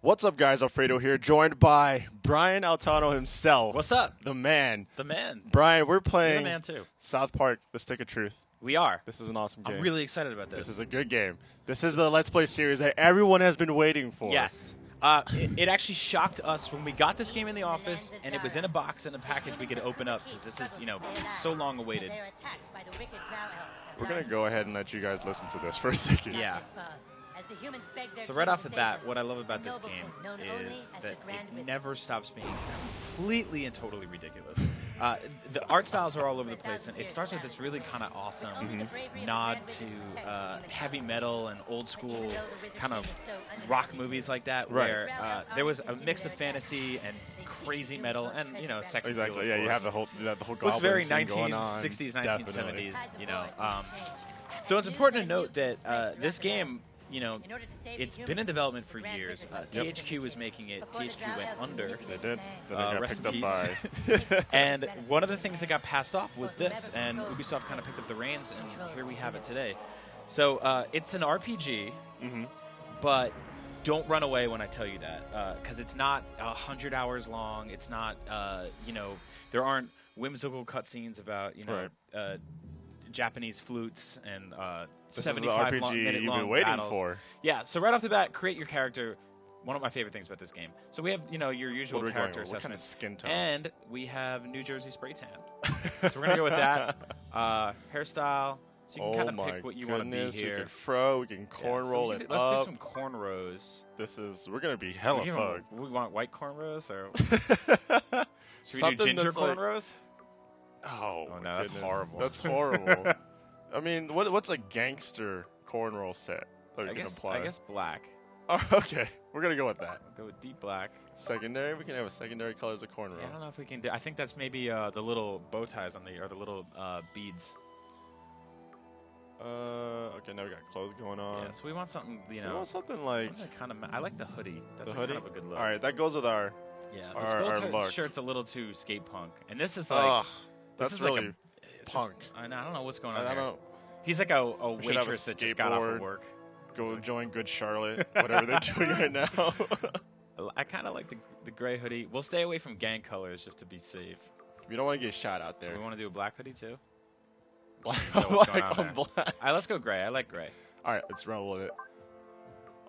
What's up, guys? Alfredo here, joined by Brian Altano himself. What's up? The man. The man. Brian, we're playing You're the man, too. South Park, The Stick of Truth. We are. This is an awesome game. I'm really excited about this. This is a good game. This is the Let's Play series that everyone has been waiting for. Yes. It actually shocked us when we got this game in the office, and it was in a box in a package we could open up, because this is, so long awaited. We're going to go ahead and let you guys listen to this for a second. Yeah. So right off the bat, what I love about this game is that it never stops being completely and totally ridiculous. The art styles are all over the place, and it starts with this really kind of awesome nod to heavy metal and old school kind of rock movies like that, where there was a mix of fantasy and crazy metal and sex appeal. Exactly. Yeah, you have the whole looks very goblin scene going on. 1960s, 1970s. Definitely. So it's important to note that this game, it's been in development for years. THQ was making it. THQ went under. They did. Then they got rest picked in up peace. by... And one of the things that got passed off was this, and Ubisoft kind of picked up the reins, and here we have it today. So it's an RPG, but don't run away when I tell you that, because it's not 100 hours long. It's not, there aren't whimsical cutscenes about, Japanese flutes and 75-minute long waiting battles. for. Yeah, so right off the bat, create your character. One of my favorite things about this game. So we have, your usual character assessment. What kind of skin tone? And we have New Jersey spray tan. So we're going to go with that. Hairstyle. So you can kind of pick what you want to be here. We can fro, we can cornroll it up. Let's do some cornrows. We're going to be hella thug. We want white cornrows? Or should we Something do ginger that's like- cornrows? Oh no, that's horrible. That's horrible. I mean, what's a gangster cornrow set that we can apply? I guess black. Oh, okay, we're gonna go with that. We'll go with deep black. Secondary, we can have a secondary colors of cornrow. Yeah, I don't know if we can do. I think that's maybe the little bow ties on or the little beads. Okay, now we got clothes going on. Yeah, so we want something, We want something like something kind of. I like the hoodie. That's the hoodie. kind of a good look. All right, that goes with our. Yeah, our the skull look. shirt's a little too skate punk, and this is like. That's is really like punk. I don't know what's going on I there. don't. He's like a waitress that just got off of work. Go join Good Charlotte, whatever they're doing right now. I kind of like the gray hoodie. We'll stay away from gang colors just to be safe. We don't want to get shot out there. Do we want to do a black hoodie too? Black on black. All right, let's go gray. I like gray. All right, let's roll with it.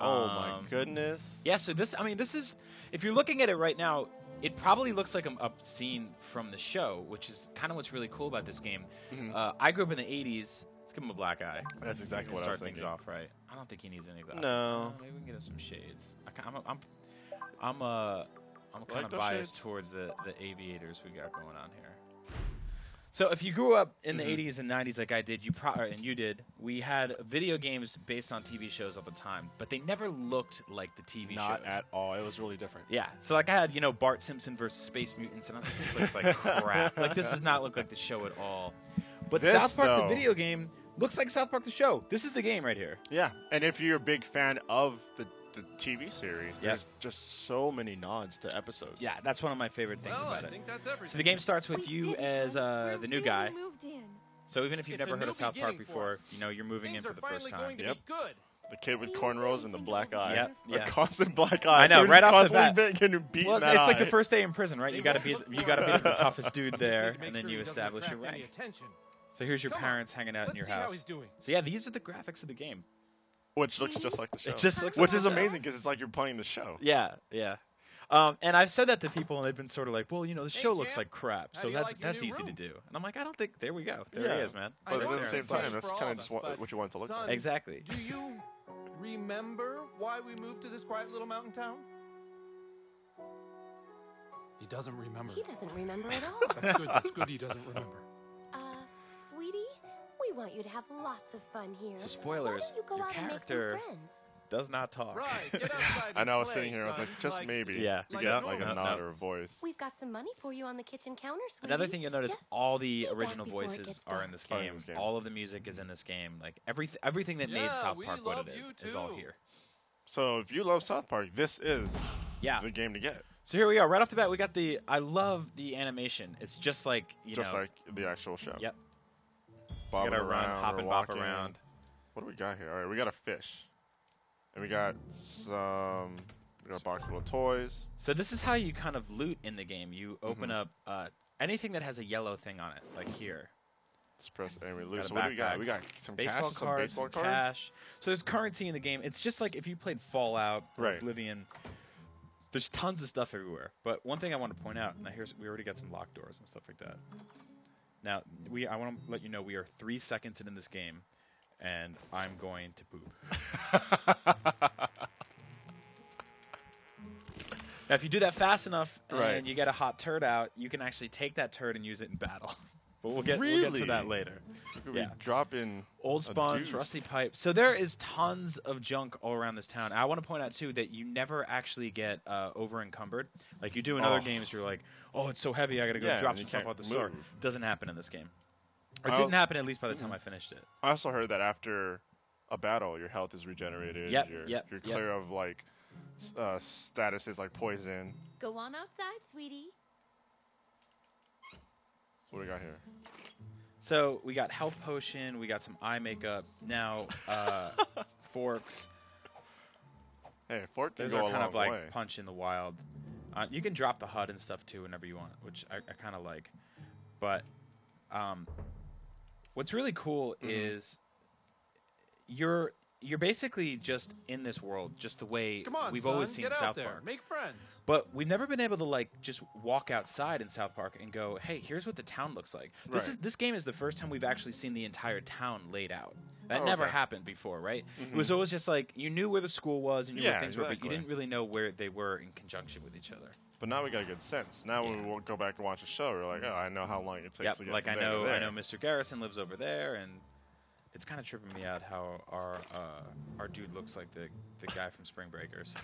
Oh my goodness. Yeah, so this is, if you're looking at it right now, it probably looks like a scene from the show, which is kind of what's really cool about this game. I grew up in the 80s. Let's give him a black eye. That's exactly what I was thinking. Start things off right. I don't think he needs any glasses. No. Maybe we can get him some shades. I'm kind of biased towards the aviators we got going on here. So if you grew up in the 80s and 90s like I did, you did, we had video games based on TV shows all the time, but they never looked like the TV shows. Not at all. It was really different. Yeah. So like I had, Bart Simpson versus Space Mutants, and I was like, this looks like crap. Like this does not look like the show at all. But South Park the video game looks like South Park the show. This is the game right here. Yeah. And if you're a big fan of the TV series, there's just so many nods to episodes. Yeah, that's one of my favorite things about I it. think that's everything. So the game starts with you as the new guy. So even if you've It's never a heard new of South Park beginning for before, us. you're moving in Things for are the first finally time. going to be good. The kid with cornrows and the black eye. Yep, The yeah. constant black eye. I know, So right off the constantly bat. getting beaten Well, that it's like the eye. first day in prison, right? You got to be the toughest dude there, Need to make and then sure you he doesn't establish your attract any rank. attention. So here's your Come on, parents hanging out in Let's your see how house. he's doing. So yeah, these are the graphics of the game. Which looks just like the show. It just looks Which like is the show. amazing because it's like you're playing the show. Yeah, yeah. And I've said that to people, and they've been sort of like, well, the show looks champ, like crap, how so do you like your that's new easy to room? do. And I'm like, I don't think. There we go. There Yeah. he is, man. I But know at the they're same fun time, for that's all kind of of just us, but what you want it to look son, like. Exactly. Do you remember why we moved to this quiet little mountain town? He doesn't remember. He doesn't remember at all. That's good. That's good. He doesn't remember. Sweetie, we want you to have lots of fun here. So Why spoilers, don't you go your out and make some character friends? does not talk. Right. Get outside. I know I was and sitting play, here, I was like, son. just maybe. Yeah. You like get a like a normal- nod no. or a voice. We've got some money for you on the kitchen counter, sweetie. Another thing you'll notice, Just all the eat that original before it voices gets are dark. in this Are in game. this game. All of the music is in this game. Like everything that made Yeah, South we Park what love it you is all too. here. So if you love South Park, this is Yeah. the game to get. So here we are. Right off the bat, we got I love the animation. It's just like, Just like the actual show. Yep. Bobbing Gotta run, around, hop we're and bop walking. around. What do we got here? All right, we got a fish. And we got some We got a box full of toys. So this is how you kind of loot in the game. You open up anything that has a yellow thing on it, like here. Let's press and we loot. So what do we got? We got some baseball cash, cards, some baseball cards. cash. So there's currency in the game. It's just like if you played Fallout or Oblivion. There's tons of stuff everywhere. But one thing I want to point out, now we already got some locked doors and stuff like that. Now, I want to let you know we are 3 seconds into this game, and I'm going to poop. Now, if you do that fast enough and you get a hot turd out, you can actually take that turd and use it in battle. But we'll get to that later. We drop in old sponge, rusty pipe. So there is tons of junk all around this town. I want to point out too that you never actually get over encumbered. Like you do in other games, you're like, oh, it's so heavy, I got to go drop some stuff out the store. Doesn't happen in this game. Or it didn't happen at least by the time I finished it. I also heard that after a battle, your health is regenerated. You're clear of like statuses like poison. Go on outside, sweetie. What do we got here? So we got health potion, we got some eye makeup, now forks. Hey, fork can Those go are a kind of long like way. punch in the wild. You can drop the HUD and stuff too whenever you want, which I kind of like. But what's really cool is you're basically just in this world, just the way we've always seen South Park. Make friends. But we've never been able to like just walk outside in South Park and go, "Hey, here's what the town looks like." This game is the first time we've actually seen the entire town laid out. That never happened before, right? It was always just like you knew where the school was and you knew where things were, but you didn't really know where they were in conjunction with each other. But now we got a good sense. Now when we go back and watch a show, we're like, oh, I know how long it takes to get like from I there to there. know Mr. Garrison lives over there, and it's kind of tripping me out how our dude looks like the guy from Spring Breakers.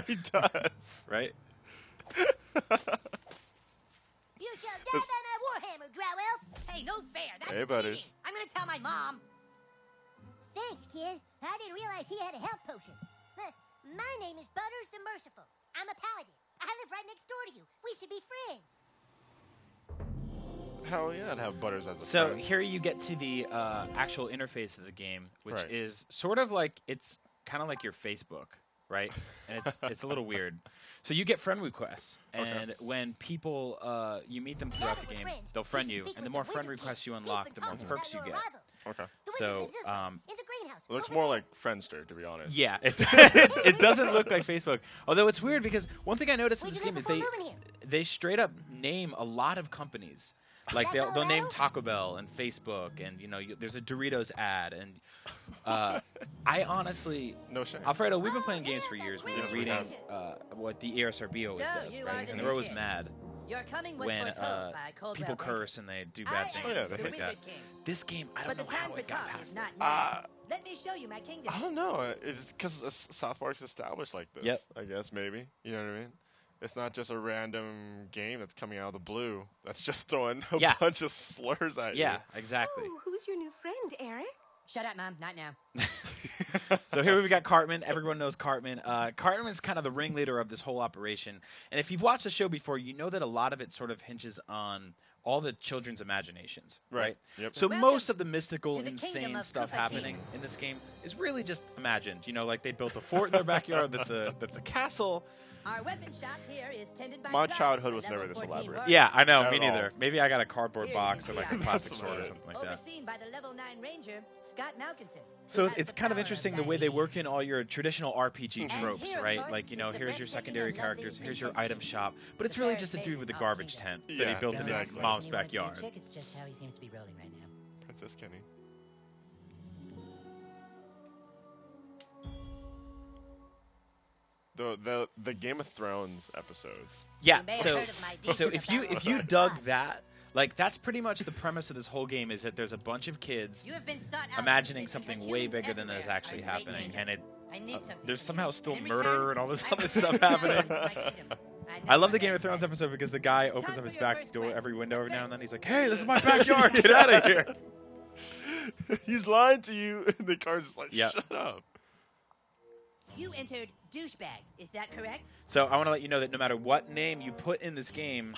He does. Right? You shall die by my warhammer, Drow Elf. Hey, no fair. That's cheating. I'm going to tell my mom. Thanks, kid. I didn't realize he had a health potion. My name is Butters the Merciful. I'm a paladin. I live right next door to you. We should be friends. Hell yeah, I'd have Butters as a friend. So here you get to the actual interface of the game, which is sort of like it's kind of like your Facebook, right? And it's a little weird. So you get friend requests, and when people you meet them throughout the game, they'll friend you, and the more friend requests you unlock, the more perks you get. Okay. So it looks more like Friendster, to be honest. Yeah, it doesn't look like Facebook. Although it's weird because one thing I noticed in this game is they straight up name a lot of companies. Like they'll name Taco Bell and Facebook, and there's a Doritos ad, and I honestly, no shame. Alfredo, we've been playing games for years. We've been reading what the ESRB always does, right? And they're always mad when people curse and they do bad things and stuff like that. This game, I don't know how it got past that. Let me show you my kingdom. I don't know. It's because South Park's established like this. Yep. I guess maybe. You know what I mean? It's not just a random game that's coming out of the blue. That's just throwing a bunch of slurs at you. Yeah, exactly. Oh, who's your new friend, Eric? Shut up, Mom. Not now. So here we've got Cartman. Everyone knows Cartman. Cartman's kind of the ringleader of this whole operation. And if you've watched the show before, you know that a lot of it sort of hinges on all the children's imaginations, right? Yep. So most of the mystical, insane stuff happening in this game is really just imagined. Like they built a fort in their backyard that's a castle. Our weapon shop here is tended by My childhood was never this elaborate. Yeah, I know, Not me at all. neither. Maybe I got a cardboard box or like a plastic sword or something like that. Overseen by the level 9 ranger, Scott Malkinson. So it's kind of interesting the way they work in all your traditional RPG tropes, right? Like, here's your secondary characters, here's your item shop, but it's really just a dude with a garbage tent that he built in his mom's backyard. It's just how he seems to be rolling right now. Princess Kenny. The Game of Thrones episodes. Yeah, so if you dug that, like that's pretty much the premise of this whole game is that there's a bunch of kids imagining something way bigger than is actually happening, and there's somehow still murder and all this other stuff happening. I love the Game of Thrones episode because the guy opens up his back door every window every now and then. He's like, "Hey, this is my backyard. Get out of here." He's lying to you, and the card's just like, "Shut up." You entered douchebag. Is that correct? So I want to let you know that no matter what name you put in this game,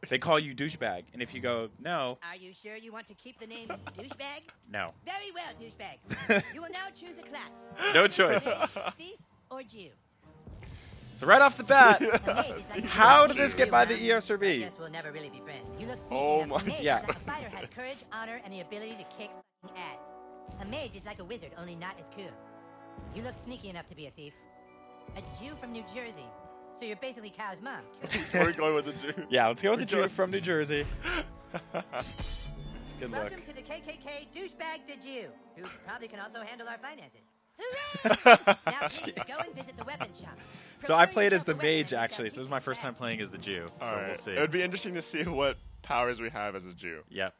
they call you douchebag. And if you go, no. Are you sure you want to keep the name douchebag? No. Very well, douchebag. You will now choose a class. No choice. Thief or Jew? So right off the bat, how did this get by the ESRB? I guess we'll never really be friends. You look Oh my! Yeah. A fighter has courage, honor, and the ability to kick ass. A mage is like a wizard, only not as cool. You look sneaky enough to be a thief. A Jew from New Jersey. So you're basically Cow's mom. We're going with the Jew. Yeah, let's go with the Jew from New Jersey. Good luck. Welcome to the KKK douchebag the Jew, who probably can also handle our finances. Hooray! Now please go and visit the weapon shop. So I played as the mage, actually. So this is my first time playing as the Jew. So All right. we'll see. It would be interesting to see what powers we have as a Jew. Yep.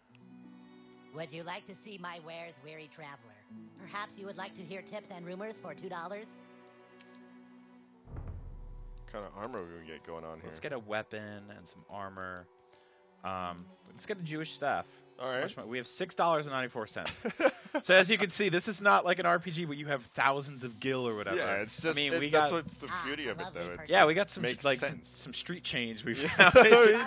Would you like to see my wares, weary traveler? Perhaps you would like to hear tips and rumors for $2? What kind of armor we can get going on here? Let's get a weapon and some armor. Let's get a Jewish staff. All right. We have $6.94. So as you can see, this is not like an RPG where you have thousands of gil or whatever. Yeah, it's just. I mean, that's what's the beauty of it, though. Yeah, we got some Makes like sense. some street change we found.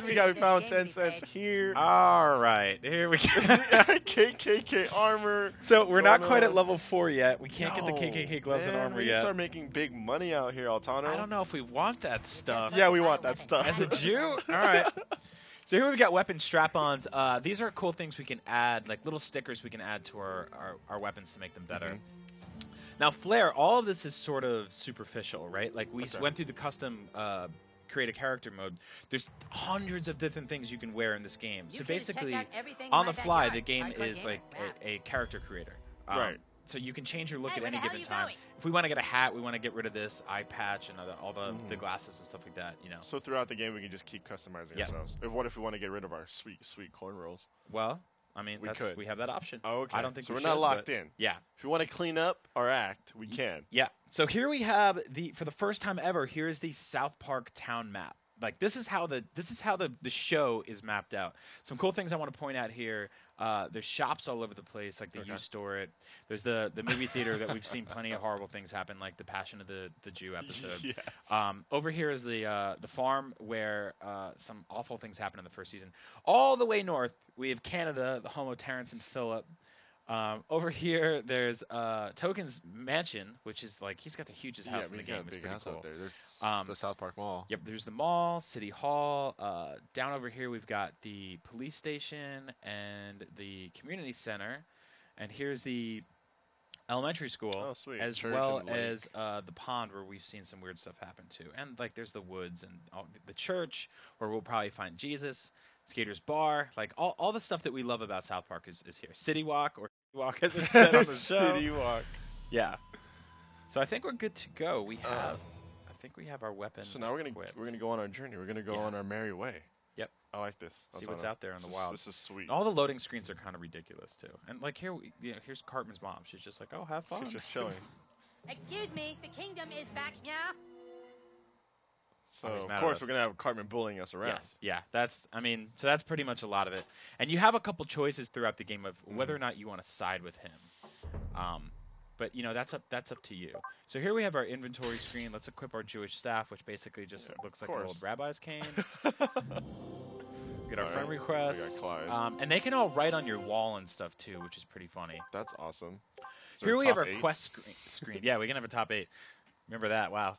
we found 10 cents here. All right, here we go. KKK armor. So we're not quite at level 4 yet. We can't get the KKK gloves and armor we yet. start making big money out here, Altano. I don't know if we want that stuff. Yeah, we want that stuff. As a Jew? All right. So here we've got weapon strap-ons. These are cool things we can add, like little stickers we can add to our weapons to make them better. Mm-hmm. Now, Flare, all of this is sort of superficial, right? Like we went through the custom create a character mode. There's hundreds of different things you can wear in this game. So basically, on the fly, the game is like a character creator. Right. So you can change your look at any given time. If we want to get a hat, we want to get rid of this eye patch and all the glasses and stuff like that. You know. So throughout the game, we can just keep customizing ourselves. What if we want to get rid of our sweet cornrows? Well, I mean, we have that option. Oh, okay. I don't think so we're not locked in. Yeah. If we want to clean up our act, we can. Yeah. So here we have for the first time ever. Here's the South Park town map. Like this is how the show is mapped out. Some cool things I want to point out here. There's shops all over the place, like the U Store. There's the movie theater that we've seen plenty of horrible things happen, like the Passion of the Jew episode. Yes. Over here is the farm where some awful things happened in the first season. All the way north, we have Canada, the home of Terrence and Phillip. Over here, there's Token's mansion, which is like he's got the hugest house in the game. It's pretty cool. Out there. There's the South Park Mall. Yep, there's the mall, City Hall. Down over here, we've got the police station and the community center, and here's the elementary school, as well as the pond where we've seen some weird stuff happen too. And like there's the woods and the church where we'll probably find Jesus. Skater's Bar, like all the stuff that we love about South Park is here. City Walk, or City Walk as it's said on the show. City Walk. Yeah. So I think we're good to go. I think we have our weapon. So now we're gonna go on our journey. We're gonna go on our merry way. Yep. I like this. See what's out there in the wild. This is sweet. All the loading screens are kind of ridiculous too. And like here, here's Cartman's mom. She's just like, oh, have fun. She's just chilling. Excuse me, the kingdom is back now. So, of course, we're going to have Cartman bullying us around. Yes. Yeah. That's pretty much a lot of it. And you have a couple choices throughout the game of whether or not you want to side with him. But, that's up to you. So here we have our inventory screen. Let's equip our Jewish staff, which basically just looks like an old rabbi's cane. We get our friend requests. We got Clyde. And they can all write on your wall and stuff, too, which is pretty funny. That's awesome. Here we have our quest screen. Yeah, we can have a top 8. Remember that? Wow.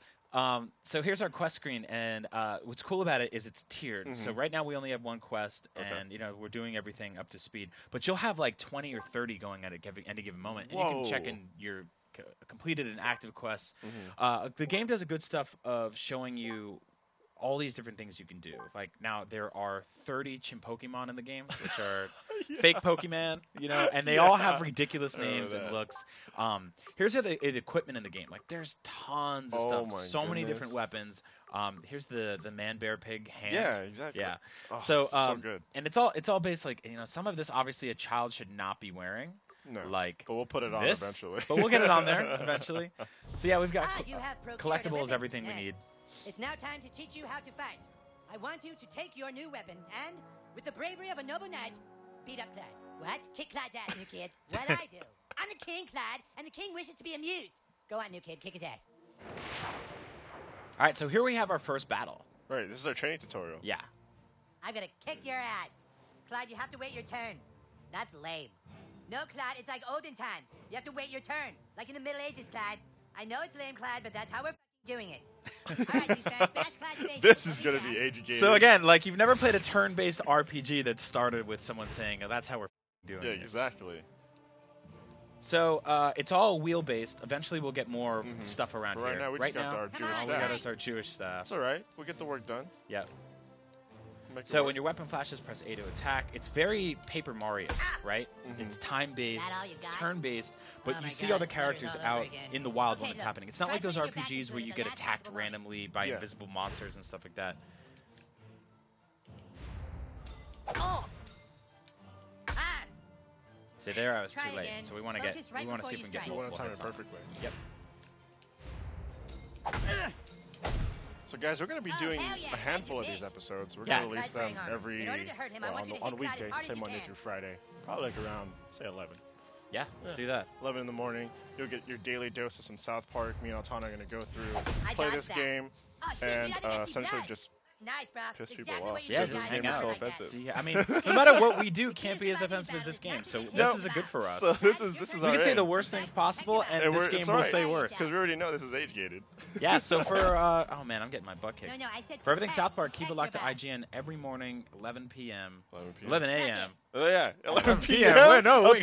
So here's our quest screen, and what's cool about it is it's tiered. So right now we only have one quest, and we're doing everything up to speed. But you'll have like 20 or 30 going at any given moment, and you can check in your completed and active quests. The game does a good stuff of showing you all these different things you can do. Like now there are 30 chimp Pokemon in the game, which are fake Pokemon, and they all have ridiculous names and looks. Here's the equipment in the game. Like there's tons of stuff, so many different weapons. Here's the man bear pig hand. Yeah, exactly. Yeah. Oh, so good. And it's all based like some of this obviously a child should not be wearing. No, like but we'll put it on eventually. But we'll get it on there eventually. So yeah, we've got collectibles, everything we need. It's now time to teach you how to fight. I want you to take your new weapon and, with the bravery of a noble knight, beat up Clyde. What? Kick Clyde's ass, new kid. What I do? I'm the king, Clyde, and the king wishes to be amused. Go on, new kid. Kick his ass. All right, so here we have our first battle. Right, this is our training tutorial. Yeah. I'm gonna kick your ass. Clyde, you have to wait your turn. That's lame. No, Clyde, it's like olden times. You have to wait your turn. Like in the Middle Ages, Clyde. I know it's lame, Clyde, but that's how we're doing it. All right, douchebag, bash Clyde's face. This is going to be age-gated. So again, like you've never played a turn-based RPG that started with someone saying, oh, that's how we're doing it. Yeah, exactly. So it's all wheel-based. Eventually we'll get more stuff around but right here. Now, we just got our Jewish staff. We got us our Jewish staff. That's all right. We'll get the work done. Yeah. So when your weapon flashes, press A to attack. It's very Paper Mario, right? It's time-based, it's turn-based, but you see all the characters out in the wild when it's happening. It's not like those RPGs where you get attacked randomly by invisible monsters and stuff like that. So there, I was too late. So we want to see if we can get multiple time hits it perfectly. Yep. So guys, we're going to be doing a handful of these episodes. We're going to release them every on weekday, say Monday through Friday, probably like around say 11. Yeah, let's do that. 11 in the morning. You'll get your daily dose of some South Park. Me and Altana are going to go through, play this game, and essentially just piss people off. Yeah, just hang out. So offensive. See, I mean, no matter what we do, can't be as offensive as this game. So this is good for us. So this is we can say the worst things possible, and this game will say worse. Because we already know this is age-gated. Yeah, so for, oh man, I'm getting my butt kicked. For everything South Park, keep it locked to IGN every morning, 11 p.m. 11 a.m. Oh, yeah, 11 p.m. Wait, no, wait.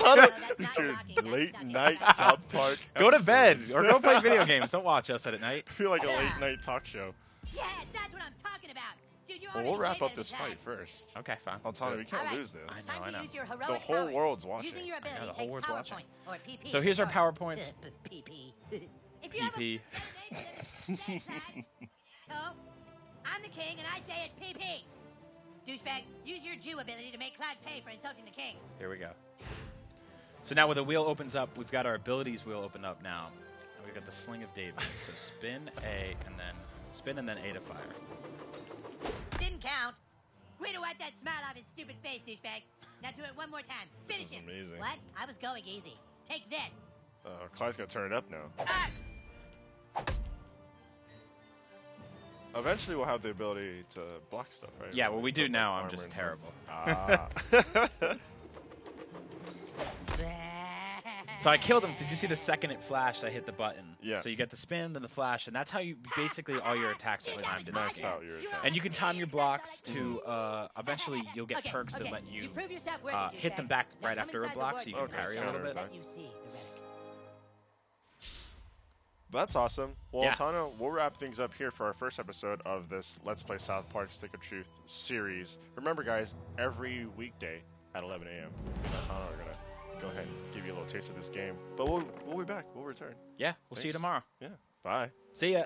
Late night South Park. Go to bed or go play video games. Don't watch us at night. I feel like a late night talk show. Yeah, that's what I'm talking about. Dude, well, we'll wrap up this fight first. Okay, fine. Altana, we can't lose this. I know. The whole world's watching. The whole world's watching. So here's our PowerPoints. PP. PP. So, I'm the king, and I say it's PP. Douchebag, use your Jew ability to make Clyde pay for insulting the king. Here we go. So now when the wheel opens up, we've got our abilities wheel open up now. And we've got the Sling of David. So spin A and then A to fire. Didn't count. Way to wipe that smile off his stupid face, douchebag. Now do it one more time. Finish him. Amazing. What? I was going easy. Take this. Clyde's got to turn it up now. Eventually, we'll have the ability to block stuff, right? Yeah, well, we do now. I'm just terrible. So I killed him. Did you see the second it flashed, I hit the button? Yeah. So you get the spin, then the flash, and that's how you basically all your attacks are timed in this Max game. out your attack. And you can time your blocks to eventually you'll get perks that let you hit them back right after a block, so you can parry a little bit. That's awesome. Well, Yeah. Altana, we'll wrap things up here for our first episode of this Let's Play South Park Stick of Truth series. Remember, guys, every weekday at 11 a.m., me and Altana are going to go ahead and give you a little taste of this game. But we'll be back. We'll return. Yeah, we'll see you tomorrow. Yeah. Bye. See ya.